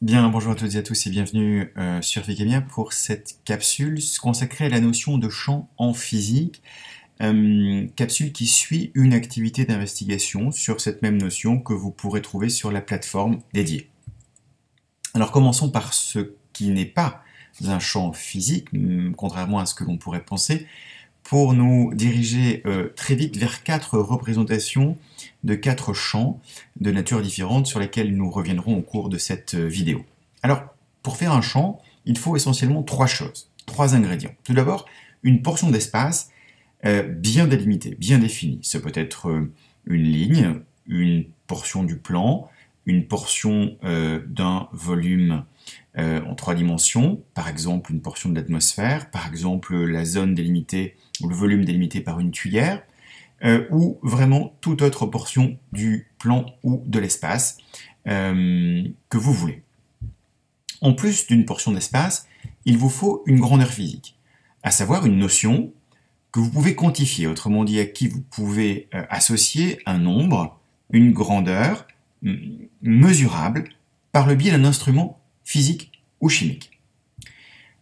Bien, bonjour à toutes et à tous et bienvenue sur Wikimia pour cette capsule consacrée à la notion de champ en physique. Capsule qui suit une activité d'investigation sur cette même notion que vous pourrez trouver sur la plateforme dédiée. Alors commençons par ce qui n'est pas un champ physique, contrairement à ce que l'on pourrait penser, pour nous diriger très vite vers quatre représentations de quatre champs de nature différente sur lesquels nous reviendrons au cours de cette vidéo. Alors, pour faire un champ, il faut essentiellement trois choses, trois ingrédients. Tout d'abord, une portion d'espace bien délimitée, bien définie. Ce peut être une ligne, une portion du plan, une portion d'un volume en trois dimensions, par exemple une portion de l'atmosphère, par exemple la zone délimitée ou le volume délimité par une tuyère, ou vraiment toute autre portion du plan ou de l'espace que vous voulez. En plus d'une portion d'espace, il vous faut une grandeur physique, à savoir une notion que vous pouvez quantifier, autrement dit à qui vous pouvez associer un nombre, une grandeur mesurable par le biais d'un instrument physique ou chimique.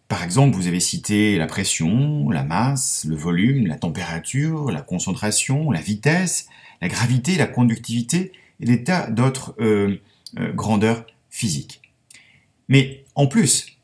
Par exemple, vous avez cité la pression, la masse, le volume, la température, la concentration, la vitesse, la gravité, la conductivité et des tas d'autres grandeurs physiques. Mais en plus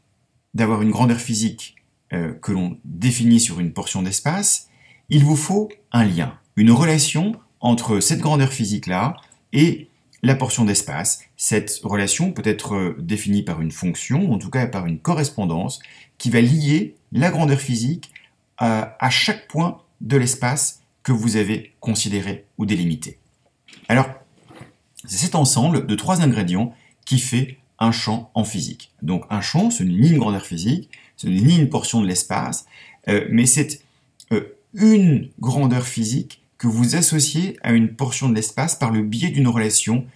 d'avoir une grandeur physique que l'on définit sur une portion d'espace, il vous faut un lien, une relation entre cette grandeur physique-là et la portion d'espace. Cette relation peut être définie par une fonction, en tout cas par une correspondance, qui va lier la grandeur physique à chaque point de l'espace que vous avez considéré ou délimité. Alors, c'est cet ensemble de trois ingrédients qui fait un champ en physique. Donc un champ, ce n'est ni une grandeur physique, ce n'est ni une portion de l'espace, mais c'est une grandeur physique que vous associez à une portion de l'espace par le biais d'une relation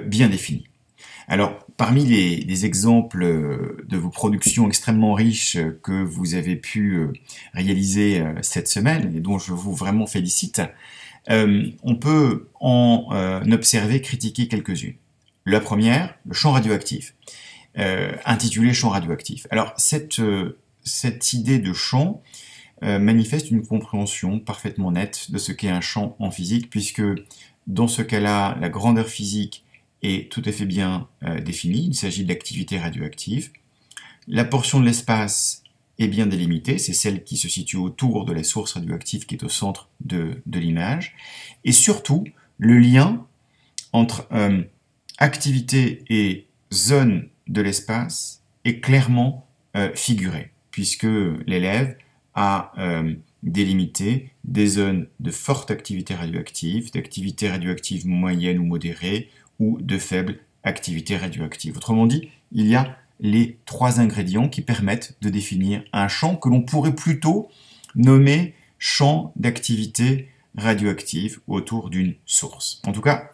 bien définie. Alors, parmi les exemples de vos productions extrêmement riches que vous avez pu réaliser cette semaine, et dont je vous vraiment félicite, on peut en observer, critiquer quelques-unes. La première, le champ radioactif, intitulé champ radioactif. Alors, cette idée de champ manifeste une compréhension parfaitement nette de ce qu'est un champ en physique, puisque dans ce cas-là, la grandeur physique est tout à fait bien définie. Il s'agit de l'activité radioactive. La portion de l'espace est bien délimitée, c'est celle qui se situe autour de la source radioactive qui est au centre de l'image. Et surtout, le lien entre activité et zone de l'espace est clairement figuré, puisque l'élève a délimité des zones de forte activité radioactive, d'activité radioactive moyenne ou modérée, ou de faible activité radioactive. Autrement dit, il y a les trois ingrédients qui permettent de définir un champ que l'on pourrait plutôt nommer champ d'activité radioactive autour d'une source. En tout cas,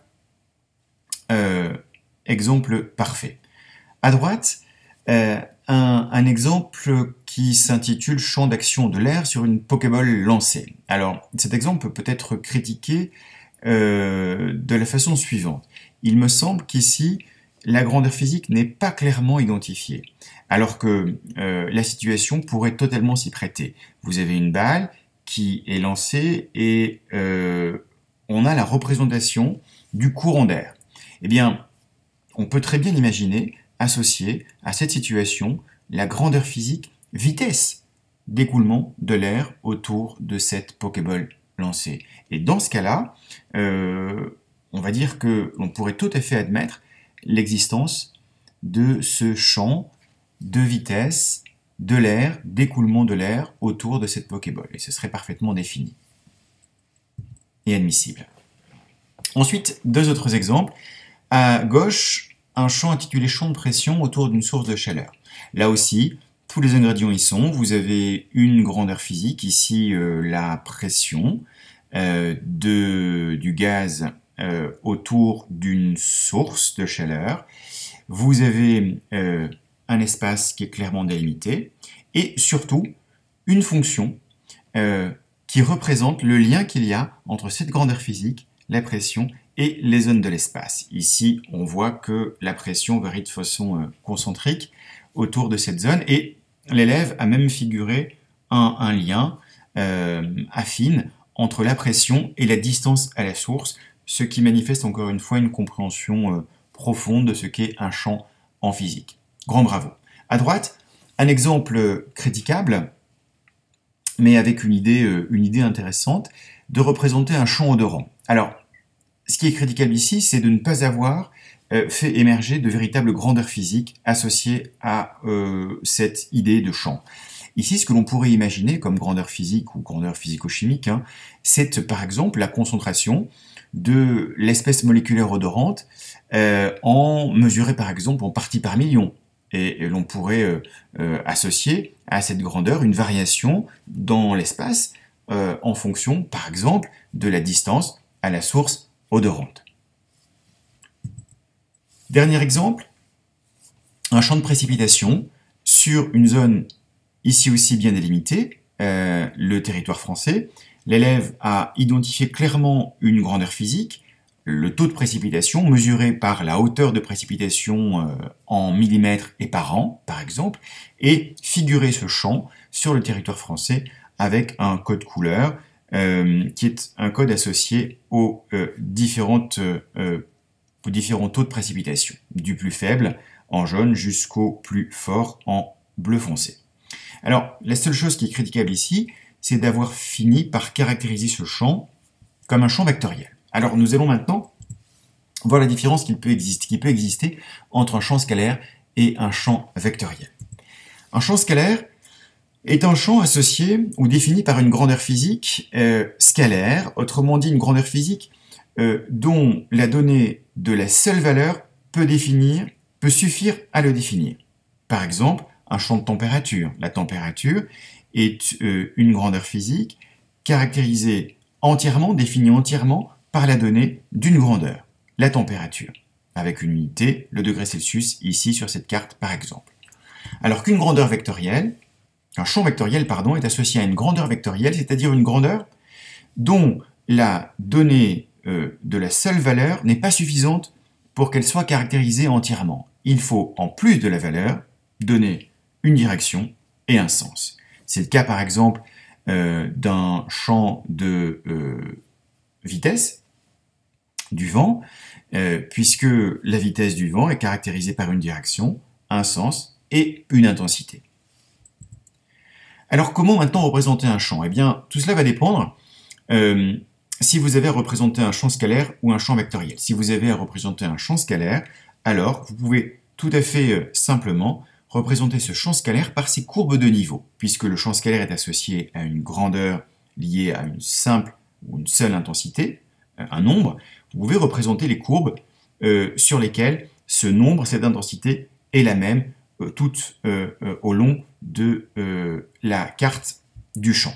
exemple parfait. À droite, un exemple qui s'intitule champ d'action de l'air sur une Pokéball lancée. Alors, cet exemple peut être critiqué de la façon suivante. Il me semble qu'ici, la grandeur physique n'est pas clairement identifiée, alors que la situation pourrait totalement s'y prêter. Vous avez une balle qui est lancée et on a la représentation du courant d'air. Eh bien, on peut très bien imaginer associer à cette situation la grandeur physique, vitesse d'écoulement de l'air autour de cette Pokéball lancée. Et dans ce cas-là, on va dire que l'on pourrait tout à fait admettre l'existence de ce champ de vitesse de l'air, d'écoulement de l'air autour de cette Pokéball. Et ce serait parfaitement défini et admissible. Ensuite, deux autres exemples. À gauche, un champ intitulé champ de pression autour d'une source de chaleur. Là aussi, tous les ingrédients y sont. Vous avez une grandeur physique, ici la pression du gaz autour d'une source de chaleur. Vous avez un espace qui est clairement délimité et surtout une fonction qui représente le lien qu'il y a entre cette grandeur physique, la pression et les zones de l'espace. Ici, on voit que la pression varie de façon concentrique autour de cette zone, et l'élève a même figuré un lien affine entre la pression et la distance à la source, ce qui manifeste encore une fois une compréhension profonde de ce qu'est un champ en physique. Grand bravo. À droite, un exemple critiquable, mais avec une idée intéressante, de représenter un champ odorant. Alors, ce qui est critiquable ici, c'est de ne pas avoir fait émerger de véritables grandeurs physiques associées à cette idée de champ. Ici, ce que l'on pourrait imaginer comme grandeur physique ou grandeur physico-chimique, c'est par exemple la concentration de l'espèce moléculaire odorante en mesurée par exemple en parties par million. Et l'on pourrait associer à cette grandeur une variation dans l'espace en fonction, par exemple, de la distance à la source odorante. Dernier exemple, un champ de précipitation sur une zone ici aussi bien délimitée, le territoire français. L'élève a identifié clairement une grandeur physique, le taux de précipitation mesuré par la hauteur de précipitation en millimètres et par an, par exemple, et figuré ce champ sur le territoire français avec un code couleur qui est un code associé aux différents taux de précipitation, du plus faible en jaune jusqu'au plus fort en bleu foncé. Alors, la seule chose qui est critiquable ici, c'est d'avoir fini par caractériser ce champ comme un champ vectoriel. Alors, nous allons maintenant voir la différence qui peut exister entre un champ scalaire et un champ vectoriel. Un champ scalaire est un champ associé ou défini par une grandeur physique scalaire, autrement dit une grandeur physique dont la donnée de la seule valeur peut suffire à le définir. Par exemple, un champ de température. La température est une grandeur physique caractérisée entièrement, définie entièrement par la donnée d'une grandeur, la température, avec une unité, le degré Celsius, ici sur cette carte par exemple. Alors qu'une grandeur vectorielle, un champ vectoriel, pardon, est associé à une grandeur vectorielle, c'est-à-dire une grandeur dont la donnée de la seule valeur n'est pas suffisante pour qu'elle soit caractérisée entièrement. Il faut, en plus de la valeur, donner une direction et un sens. C'est le cas par exemple d'un champ de vitesse du vent, puisque la vitesse du vent est caractérisée par une direction, un sens et une intensité. Alors comment maintenant représenter un champ? Eh bien, tout cela va dépendre si vous avez à représenter un champ scalaire ou un champ vectoriel. Si vous avez à représenter un champ scalaire, alors vous pouvez tout à fait simplement représenter ce champ scalaire par ses courbes de niveau, puisque le champ scalaire est associé à une grandeur liée à une simple ou une seule intensité, un nombre. Vous pouvez représenter les courbes sur lesquelles ce nombre, cette intensité est la même toute au long de la carte du champ.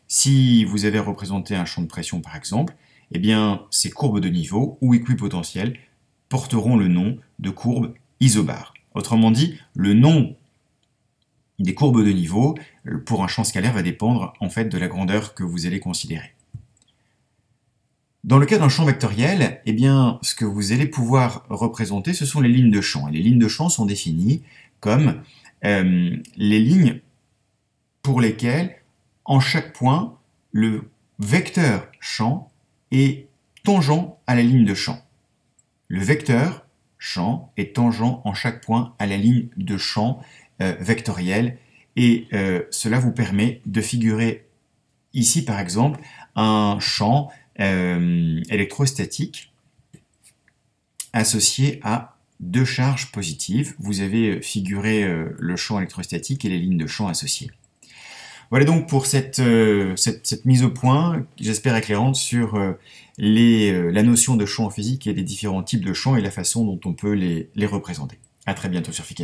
Si vous avez représenté un champ de pression par exemple, eh bien ces courbes de niveau ou équipotentielles porteront le nom de courbes isobars. Autrement dit, le nom des courbes de niveau pour un champ scalaire va dépendre en fait de la grandeur que vous allez considérer. Dans le cas d'un champ vectoriel, eh bien, ce que vous allez pouvoir représenter, ce sont les lignes de champ. Et les lignes de champ sont définies comme les lignes pour lesquelles, en chaque point, le vecteur champ est tangent à la ligne de champ. Le vecteur champ est tangent en chaque point à la ligne de champ vectorielle, et cela vous permet de figurer ici par exemple un champ électrostatique associé à deux charges positives. Vous avez figuré le champ électrostatique et les lignes de champ associées. Voilà donc pour cette mise au point, j'espère éclairante sur la notion de champ en physique et les différents types de champs et la façon dont on peut les représenter. À très bientôt sur Physique.